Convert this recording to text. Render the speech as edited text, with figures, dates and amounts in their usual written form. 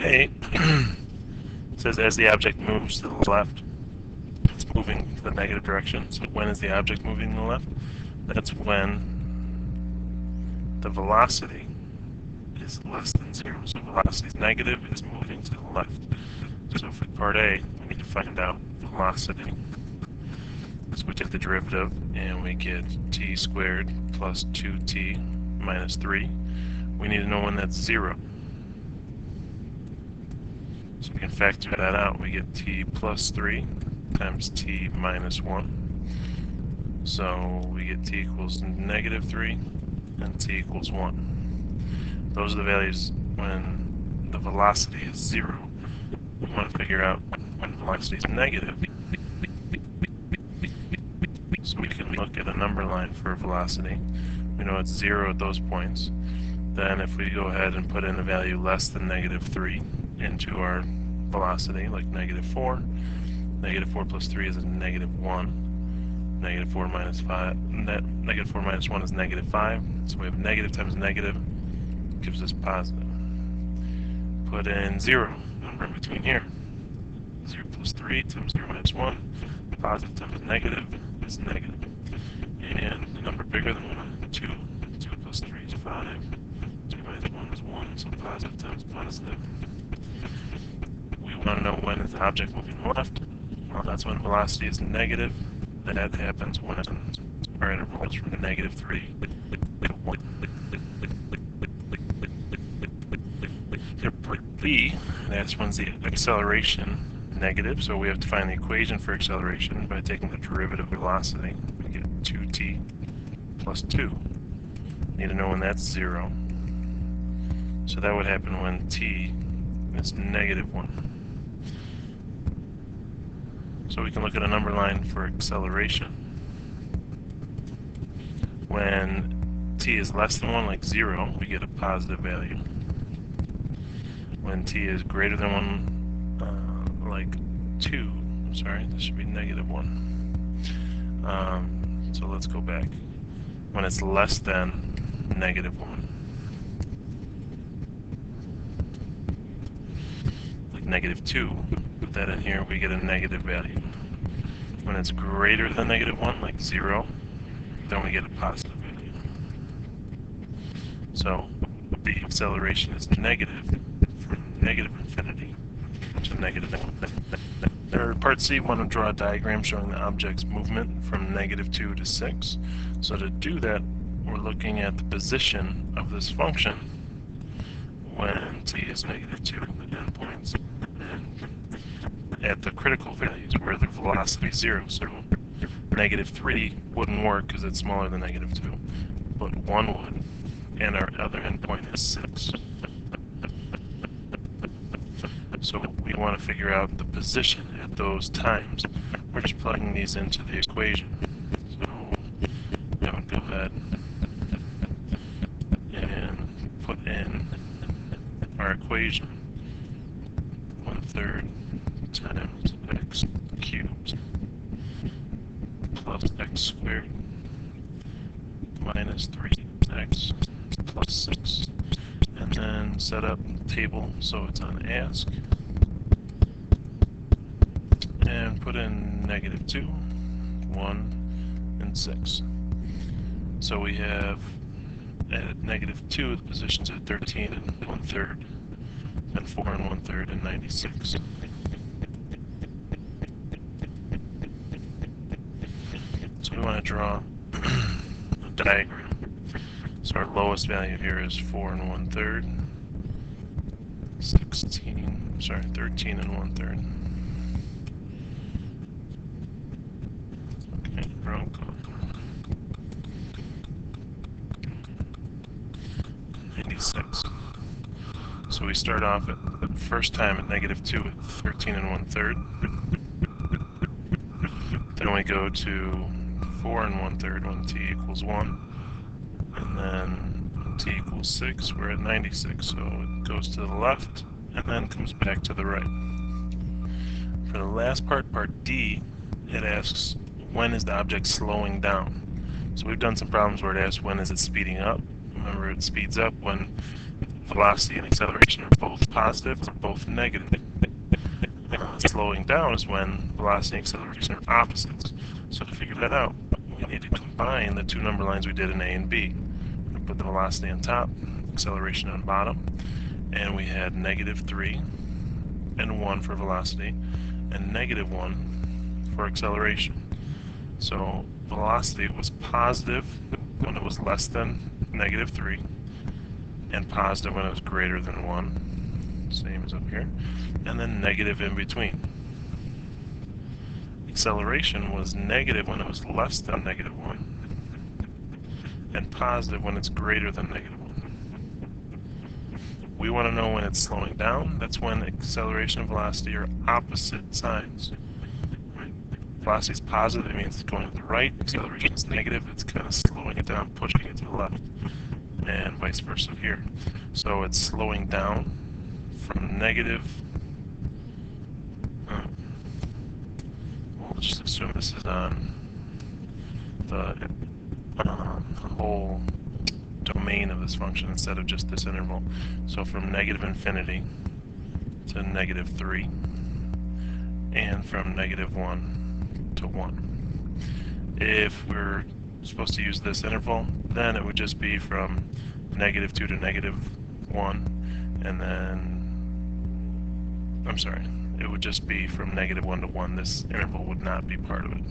A it says as the object moves to the left, it's moving to the negative direction. So when is the object moving to the left? That's when the velocity is less than 0. So velocity is negative, it's moving to the left. So for part A, we need to find out velocity. So we take the derivative and we get t squared plus 2t minus 3. We need to know when that's 0. So we can factor that out. We get t plus 3 times t minus 1. So we get t equals negative 3 and t equals 1. Those are the values when the velocity is 0. We want to figure out when velocity is negative. So we can look at a number line for velocity. We know it's 0 at those points. Then if we go ahead and put in a value less than negative 3 into our velocity, like negative 4, negative 4 plus 3 is a negative 1. Negative 4 minus 5, negative 4 minus 1 is negative 5. So we have negative times negative gives us positive. Put in 0, number in between here. 0 plus 3 times 0 minus 1. Positive times negative is negative. And the number bigger than 1, 2. 2 plus 3 is 5. 2 minus 1 is 1, so positive times positive. We want to know when is the object moving left. Well, that's when velocity is negative. That happens when our interval is from negative 3 to 1. Part B, that's when's the acceleration negative, so we have to find the equation for acceleration by taking the derivative of velocity. We get 2t plus 2. Need to know when that's 0. So that would happen when t is negative 1. So we can look at a number line for acceleration. When t is less than 1, like 0, we get a positive value. When t is greater than 1, like 2, sorry, this should be negative 1. So let's go back. When it's less than negative 1. Like negative 2, put that in here, we get a negative value. When it's greater than negative 1, like 0, then we get a positive value. So the acceleration is negative from negative infinity to negative 1. For part C, we want to draw a diagram showing the object's movement from negative 2 to 6. So to do that, we're looking at the position of this function when t is negative 2 at the endpoints, and at the critical values where the velocity is 0. So negative 3 wouldn't work because it's smaller than negative 2, but 1 would, and our other endpoint is 6. So we want to figure out the position at those times. We're just plugging these into the equation. So I would go ahead and put in our equation. 1/3 times x cubed plus x squared minus 3x plus 6. And then set up table so it's on ask. And put in negative 2, 1, and 6. So we have at negative 2, the positions at 13 and 1/3, and 4 and 1/3, and 96. So we want to draw a diagram. So our lowest value here is 4 and 1/3, 13 and 1/3. Okay, wrong. 96. So we start off at the first time at negative 2 at 13 and 1/3. Then we go to 4 and 1/3 when t equals 1. And then when t equals 6, we're at 96. So it goes to the left and then comes back to the right. For the last part, part D, it asks when is the object slowing down. So we've done some problems where it asks when is it speeding up. Remember, it speeds up when velocity and acceleration are both positive or both negative. Slowing down is when velocity and acceleration are opposites. So to figure that out, we need to combine the two number lines we did in A and B. We put the velocity on top, acceleration on bottom, and we had -3 and 1 for velocity and -1 for acceleration. So velocity was positive when it was less than -3 and positive when it was greater than 1, same as up here, and then negative in between. Acceleration was negative when it was less than -1 and positive when it's greater than -1. We want to know when it's slowing down. That's when acceleration and velocity are opposite signs. Velocity is positive, it means it's going to the right. Acceleration is negative, it's kind of slowing it down, pushing it to the left, and vice versa here. So it's slowing down from negative. We'll just assume this is on the whole domain of this function instead of just this interval. So from -infinity to -3, and from -1 to 1. If we're supposed to use this interval, then it would just be from -2 to -1, and then, I'm sorry, it would just be from -1 to 1. This interval would not be part of it.